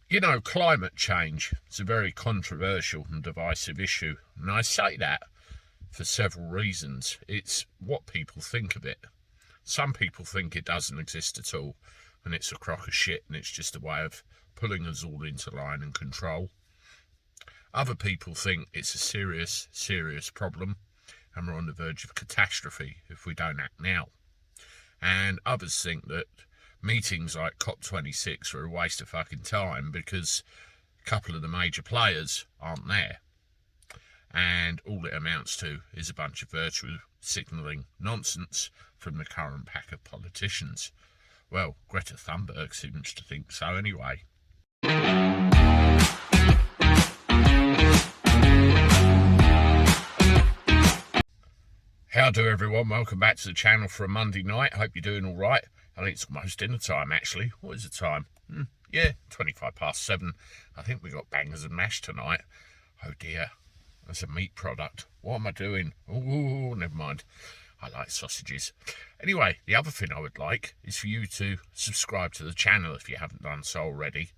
You know, climate change is a very controversial and divisive issue, and I say that for several reasons. It's what people think of it. Some people think it doesn't exist at all, and it's a crock of shit, and it's just a way of pulling us all into line and control. Other people think it's a serious, serious problem, and we're on the verge of catastrophe if we don't act now. And others think that meetings like COP26 are a waste of fucking time because a couple of the major players aren't there. And all it amounts to is a bunch of virtue signalling nonsense from the current pack of politicians. Well, Greta Thunberg seems to think so anyway. How do everyone? Welcome back to the channel for a Monday night. Hope you're doing all right. I think it's almost dinner time, actually. What is the time? Yeah, 7:25. I think we got bangers and mash tonight. Oh dear, that's a meat product. What am I doing? Oh, never mind. I like sausages. Anyway, the other thing I would like is for you to subscribe to the channel if you haven't done so already.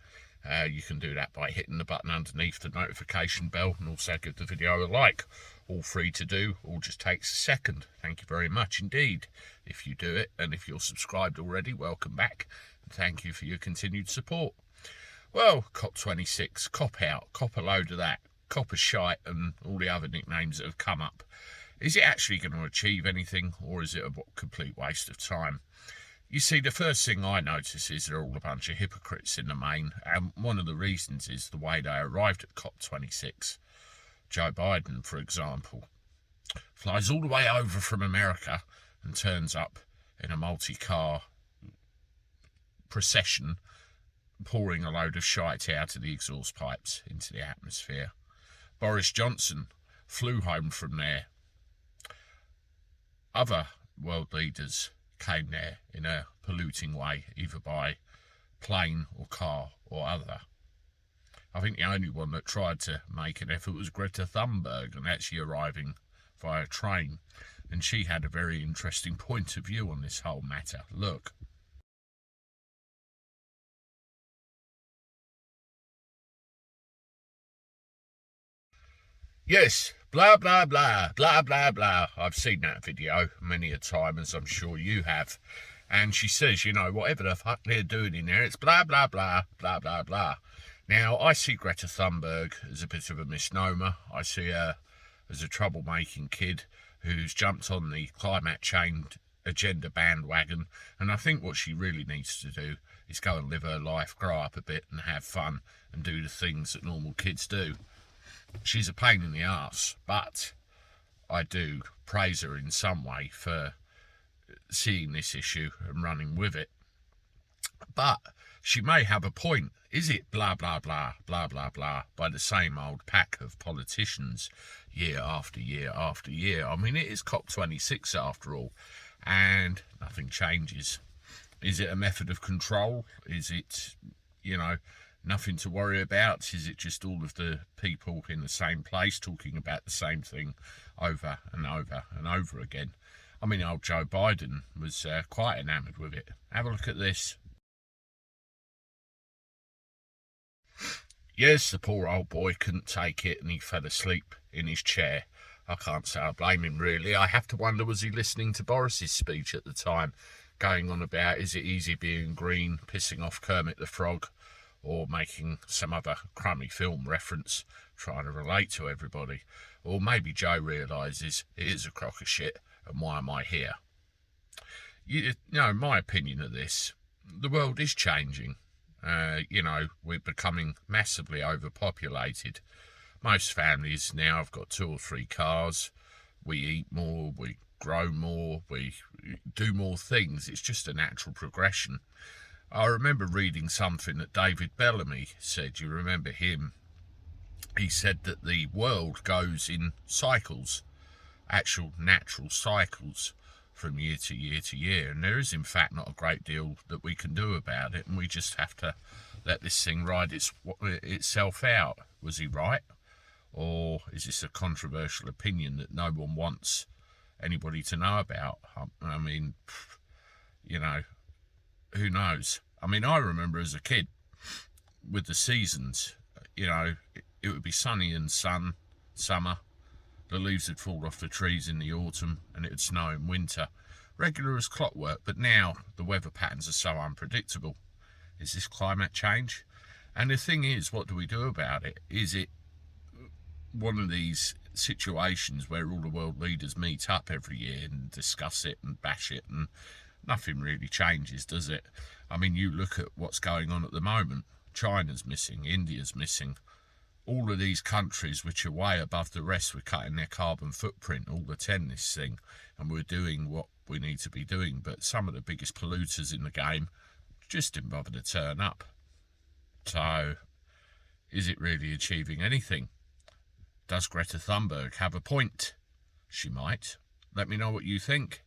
You can do that by hitting the button underneath the notification bell and also give the video a like. All free to do, all just takes a second. Thank you very much indeed if you do it, and if you're subscribed already, welcome back and thank you for your continued support. Well, COP26, cop out, cop a load of that, cop a shite and all the other nicknames that have come up. Is it actually going to achieve anything, or is it a complete waste of time? You see, the first thing I notice is they're all a bunch of hypocrites in the main, and one of the reasons is the way they arrived at COP26. Joe Biden, for example, flies all the way over from America and turns up in a multi-car procession, pouring a load of shite out of the exhaust pipes into the atmosphere. Boris Johnson flew home from there. Other world leaders came there in a polluting way, either by plane or car or other. I think the only one that tried to make an effort was Greta Thunberg, and actually arriving via train. And she had a very interesting point of view on this whole matter. Look. Yes, blah, blah, blah, blah, blah, blah. I've seen that video many a time, as I'm sure you have. And she says, you know, whatever the fuck they're doing in there, it's blah, blah, blah, blah, blah, blah. Now, I see Greta Thunberg as a bit of a misnomer. I see her as a troublemaking kid who's jumped on the climate change agenda bandwagon. And I think what she really needs to do is go and live her life, grow up a bit and have fun and do the things that normal kids do. She's a pain in the arse, but I do praise her in some way for seeing this issue and running with it. But she may have a point. Is it blah, blah, blah, blah, blah, blah by the same old pack of politicians year after year after year? I mean, it is COP26 after all, and nothing changes. Is it a method of control? Is it, you know, nothing to worry about? Is it just all of the people in the same place talking about the same thing over and over and over again? I mean, old Joe Biden was quite enamoured with it. Have a look at this. Yes, the poor old boy couldn't take it and he fell asleep in his chair. I can't say I blame him, really. I have to wonder, was he listening to Boris's speech at the time, going on about, is it easy being green, pissing off Kermit the Frog, or making some other crummy film reference, trying to relate to everybody? Or maybe Joe realises it is a crock of shit, and why am I here? You know, my opinion of this, the world is changing. You know, we're becoming massively overpopulated. Most families now have got 2 or 3 cars. We eat more, we grow more, we do more things. It's just a natural progression. I remember reading something that David Bellamy said. You remember him? He said that the world goes in cycles, actual natural cycles, from year to year to year, and there is in fact not a great deal that we can do about it, and we just have to let this thing ride itself out. Was he right? Or is this a controversial opinion that no one wants anybody to know about? I mean, you know, who knows? I mean, I remember as a kid with the seasons. You know, it would be sunny in summer, the leaves would fall off the trees in the autumn, and it would snow in winter. Regular as clockwork, but now the weather patterns are so unpredictable. Is this climate change? And the thing is, what do we do about it? Is it one of these situations where all the world leaders meet up every year and discuss it and bash it, and nothing really changes, does it? I mean, you look at what's going on at the moment. China's missing, India's missing. All of these countries which are way above the rest, we're cutting their carbon footprint all the 10 this thing, and we're doing what we need to be doing. But some of the biggest polluters in the game just didn't bother to turn up. So, is it really achieving anything? Does Greta Thunberg have a point? She might. Let me know what you think.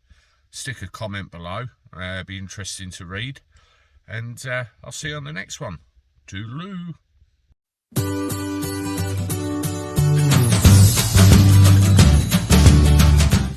Stick a comment below. It'd be interesting to read. And I'll see you on the next one. Toodaloo.